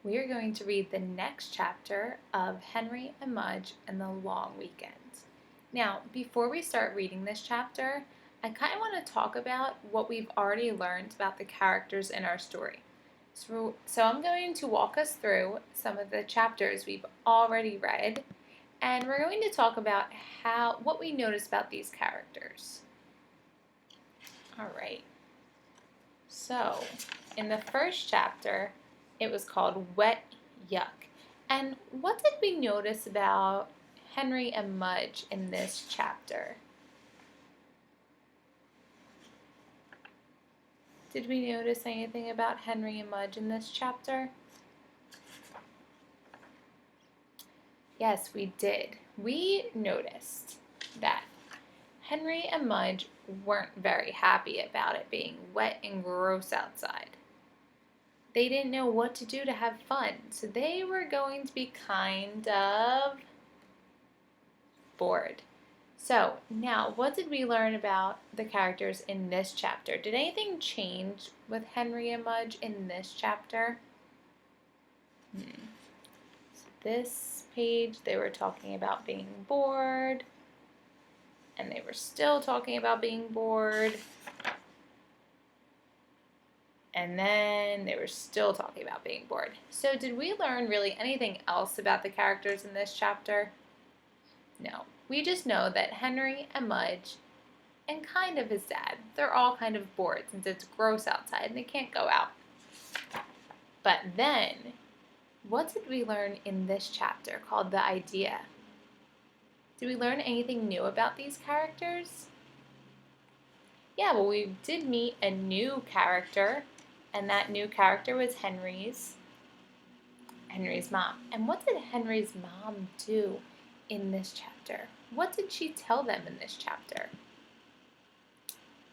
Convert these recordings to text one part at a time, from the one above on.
We are going to read the next chapter of Henry and Mudge and the Long Weekend. Now, before we start reading this chapter, I kind of want to talk about what we've already learned about the characters in our story. So I'm going to walk us through some of the chapters we've already read, and we're going to talk about what we noticed about these characters. All right. So, in the first chapter, it was called Wet Yuck. And what did we notice about Henry and Mudge in this chapter? Did we notice anything about Henry and Mudge in this chapter? Yes, we did. We noticed that Henry and Mudge weren't very happy about it being wet and gross outside. They didn't know what to do to have fun, so they were going to be kind of bored. So, now, what did we learn about the characters in this chapter? Did anything change with Henry and Mudge in this chapter? So this page, they were talking about being bored, and they were still talking about being bored. And then they were still talking about being bored. So did we learn really anything else about the characters in this chapter? No. We just know that Henry and Mudge, and kind of his dad, they're all kind of bored since it's gross outside and they can't go out. But then, what did we learn in this chapter called The Idea? Did we learn anything new about these characters? Yeah, well, we did meet a new character, and that new character was Henry's mom. And what did Henry's mom do in this chapter? What did she tell them in this chapter?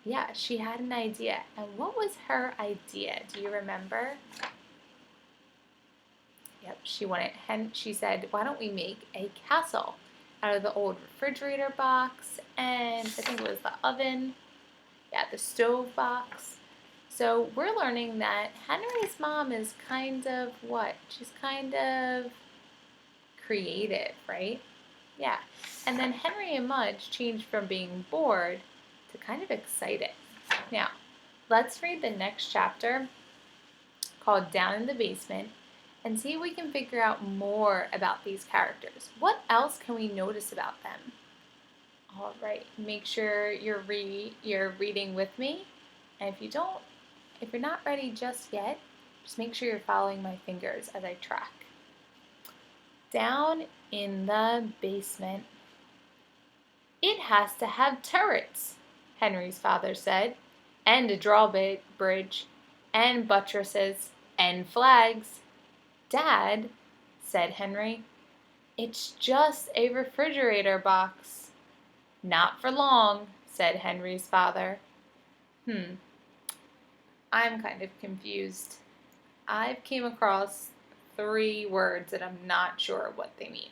Yeah, she had an idea. And what was her idea? Do you remember? Yep, she said, why don't we make a castle out of the old refrigerator box and I think it was the oven. Yeah, the stove box. So we're learning that Henry's mom is kind of what? She's kind of creative, right? Yeah. And then Henry and Mudge changed from being bored to kind of excited. Now, let's read the next chapter called Down in the Basement and see if we can figure out more about these characters. What else can we notice about them? All right, make sure you're reading with me. And if you're not ready just yet, just make sure you're following my fingers as I track. Down in the basement. It has to have turrets, Henry's father said, and a drawbridge, and buttresses, and flags. Dad, said Henry, it's just a refrigerator box. Not for long, said Henry's father. I'm kind of confused. I've came across 3 words and I'm not sure what they mean.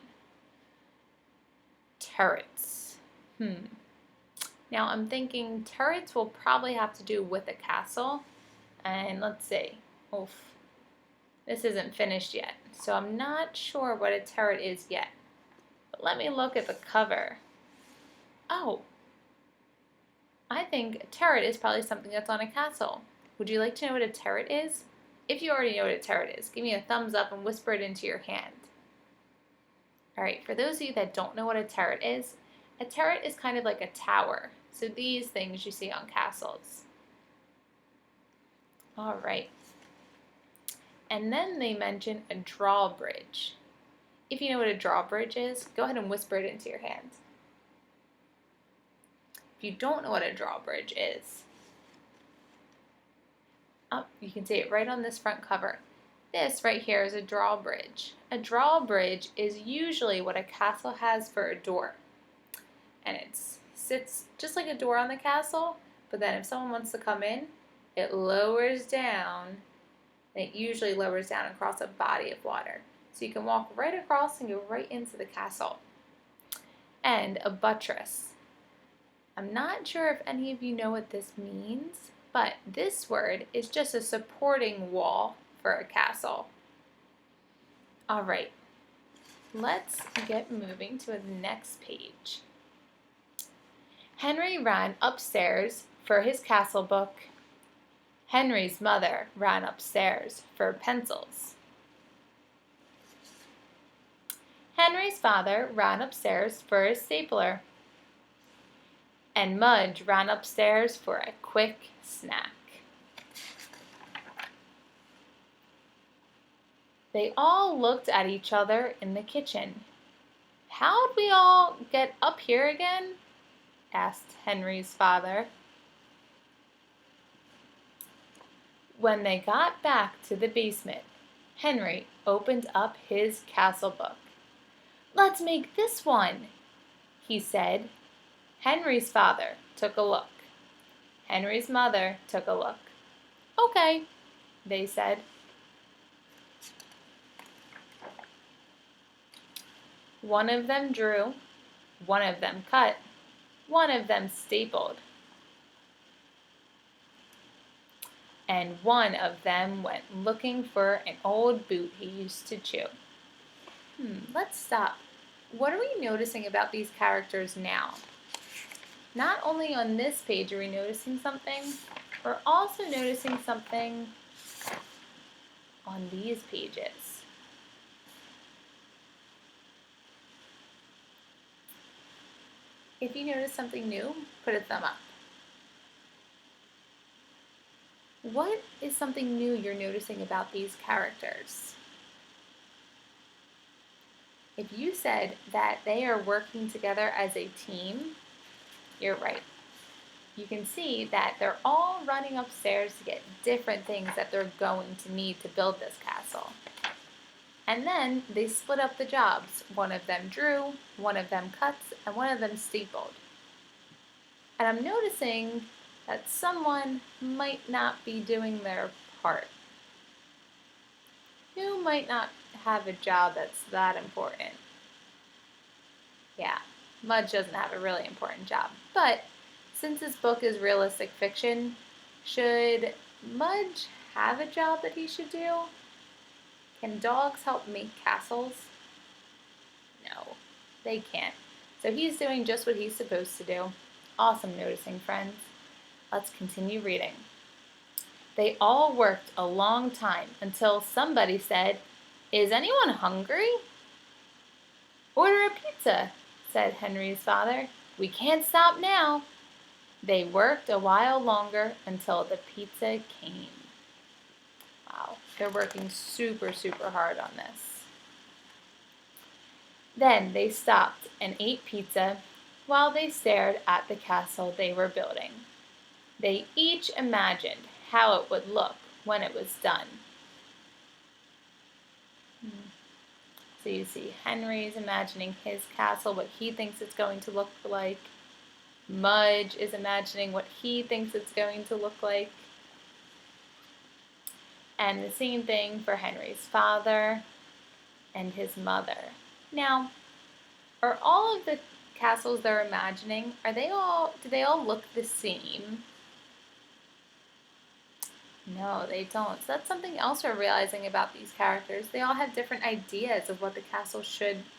Turrets. Now I'm thinking turrets will probably have to do with a castle. And let's see. This isn't finished yet. So I'm not sure what a turret is yet. But let me look at the cover. Oh, I think a turret is probably something that's on a castle. Would you like to know what a turret is? If you already know what a turret is, give me a thumbs up and whisper it into your hand. Alright, for those of you that don't know what a turret is kind of like a tower. So these things you see on castles. Alright. And then they mention a drawbridge. If you know what a drawbridge is, go ahead and whisper it into your hand. If you don't know what a drawbridge is, you can see it right on this front cover. This right here is a drawbridge. A drawbridge is usually what a castle has for a door. And it sits just like a door on the castle, but then if someone wants to come in, it lowers down, and it usually lowers down across a body of water. So you can walk right across and go right into the castle. And a buttress. I'm not sure if any of you know what this means, but this word is just a supporting wall for a castle. All right, let's get moving to the next page. Henry ran upstairs for his castle book. Henry's mother ran upstairs for pencils. Henry's father ran upstairs for his stapler. And Mudge ran upstairs for a quick snack. They all looked at each other in the kitchen. "How'd we all get up here again?" asked Henry's father. When they got back to the basement, Henry opened up his castle book. "Let's make this one," he said. Henry's father took a look. Henry's mother took a look. "Okay," they said. One of them drew, one of them cut, one of them stapled, and one of them went looking for an old boot he used to chew. Let's stop. What are we noticing about these characters now? Not only on this page are we noticing something, we're also noticing something on these pages. If you notice something new, put a thumb up. What is something new you're noticing about these characters? If you said that they are working together as a team, you're right. You can see that they're all running upstairs to get different things that they're going to need to build this castle. And then they split up the jobs. One of them drew, one of them cuts, and one of them stapled. And I'm noticing that someone might not be doing their part. Who might not have a job that's that important? Yeah, Mudge doesn't have a really important job. But since this book is realistic fiction, should Mudge have a job that he should do? Can dogs help make castles? No, they can't. So he's doing just what he's supposed to do. Awesome noticing, friends. Let's continue reading. They all worked a long time until somebody said, "Is anyone hungry?" "Order a pizza," said Henry's father. "We can't stop now." They worked a while longer until the pizza came. Wow, they're working super, super hard on this. Then they stopped and ate pizza while they stared at the castle they were building. They each imagined how it would look when it was done. So you see Henry's imagining his castle, what he thinks it's going to look like. Mudge is imagining what he thinks it's going to look like. And the same thing for Henry's father and his mother. Now, are all of the castles they're imagining, do they all look the same? No, they don't. So that's something else we're realizing about these characters. They all have different ideas of what the castle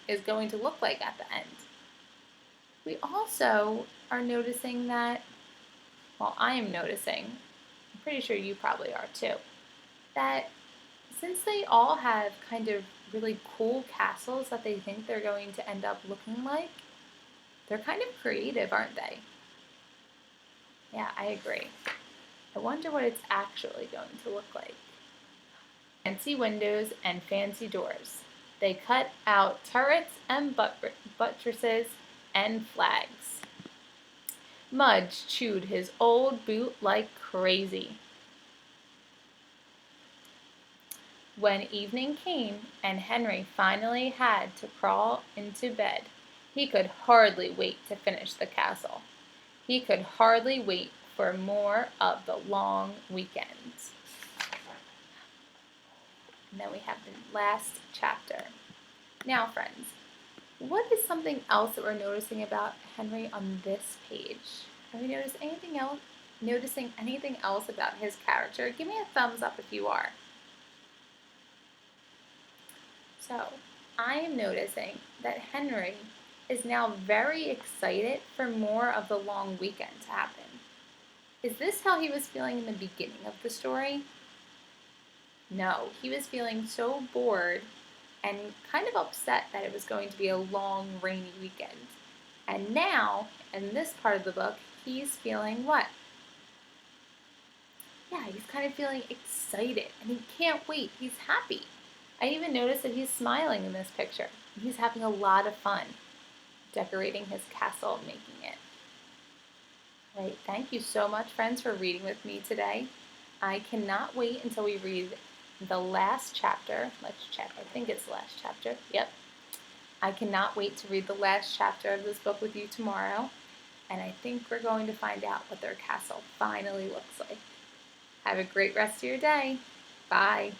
is going to look like at the end. We also are noticing that, well, I am noticing, I'm pretty sure you probably are too, that since they all have kind of really cool castles that they think they're going to end up looking like, they're kind of creative, aren't they? Yeah, I agree. I wonder what it's actually going to look like. Fancy windows and fancy doors. They cut out turrets and buttresses and flags. Mudge chewed his old boot like crazy. When evening came and Henry finally had to crawl into bed, he could hardly wait to finish the castle. He could hardly wait for more of the long weekends. And then we have the last chapter. Now, friends, what is something else that we're noticing about Henry on this page? Have we noticing anything else about his character? Give me a thumbs up if you are. So, I am noticing that Henry is now very excited for more of the long weekend to happen. Is this how he was feeling in the beginning of the story? No, he was feeling so bored and kind of upset that it was going to be a long, rainy weekend. And now, in this part of the book, he's feeling what? Yeah, he's kind of feeling excited and he can't wait. He's happy. I even noticed that he's smiling in this picture. He's having a lot of fun decorating his castle and making it. Right, thank you so much, friends, for reading with me today. I cannot wait until we read the last chapter. Let's check. I think it's the last chapter. Yep. I cannot wait to read the last chapter of this book with you tomorrow. And I think we're going to find out what their castle finally looks like. Have a great rest of your day. Bye.